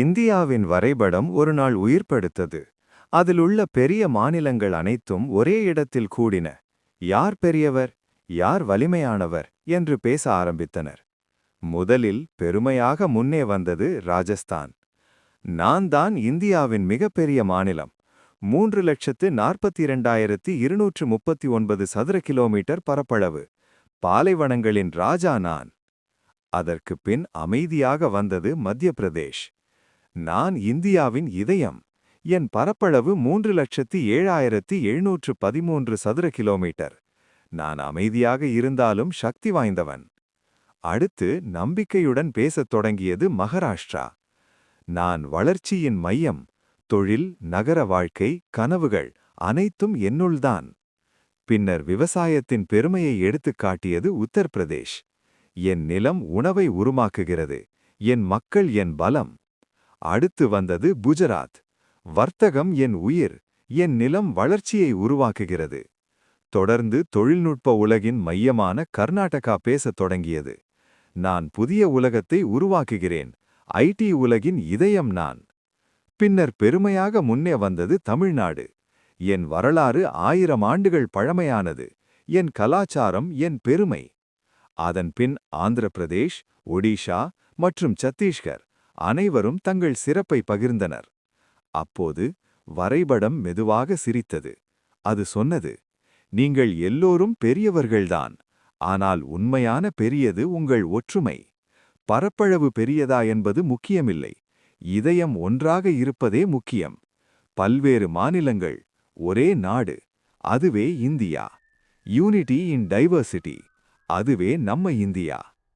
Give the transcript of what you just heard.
இந்தியாவின் வரைபடம் ஒரு நாள் உயிர்ப்படுத்தது. அதிலுள்ள பெரிய மாநிலங்கள் அனைத்தும் ஒரே இடத்தில் கூடின. யார் பெரியவர், யார் வலிமையானவர் என்று பேச ஆரம்பித்தனர். முதலில் பெருமையாக முன்னே வந்தது ராஜஸ்தான். நான் தான் இந்தியாவின் மிகப்பெரிய மாநிலம். 3,42,239 சதுர கிலோமீட்டர் பரப்பளவு. பாலைவனங்களின் ராஜா நான். அதற்கு பின் அமைதியாக வந்தது மத்திய பிரதேஷ். நான் இந்தியாவின் இதயம். என் பரப்பளவு 3,07,713 சதுர கிலோமீட்டர். நான் அமைதியாக இருந்தாலும் சக்தி வாய்ந்தவன். அடுத்து நம்பிக்கையுடன் பேசத் தொடங்கியது மகாராஷ்டிரா. நான் வளர்ச்சியின் மையம். தொழில், நகர வாழ்க்கை, கனவுகள் அனைத்தும் என்னுள்தான். பின்னர் விவசாயத்தின் பெருமையை எடுத்துக் காட்டியது உத்தரப்பிரதேஷ். என் நிலம் உணவை உருமாக்குகிறது. என் மக்கள் என் பலம். அடுத்து வந்தது குஜராத். வர்த்தகம் என் உயிர். என் நிலம் வளர்ச்சியை உருவாக்குகிறது. தொடர்ந்து தொழில்நுட்ப உலகின் மையமான கர்நாடகா பேசத் தொடங்கியது. நான் புதிய உலகத்தை உருவாக்குகிறேன். ஐடி உலகின் இதயம் நான். பின்னர் பெருமையாக முன்னே வந்தது தமிழ்நாடு. என் வரலாறு 1000 ஆண்டுகள் பழமையானது. என் கலாச்சாரம் என் பெருமை. அதன் பின் ஆந்திர பிரதேஷ், ஒடிஷா மற்றும் சத்தீஸ்கர் அனைவரும் தங்கள் சிறப்பை பகிர்ந்தனர். அப்போது வரைபடம் மெதுவாக சிரித்தது. அது சொன்னது, நீங்கள் எல்லோரும் பெரியவர்கள்தான். ஆனால் உண்மையான பெரியது உங்கள் ஒற்றுமை. பரப்பளவு பெரியதா என்பது முக்கியமில்லை. இதயம் ஒன்றாக இருப்பதே முக்கியம். பல்வேறு மாநிலங்கள், ஒரே நாடு. அதுவே இந்தியா. யூனிட்டி இன் டைவர்சிட்டி. அதுவே நம்ம இந்தியா.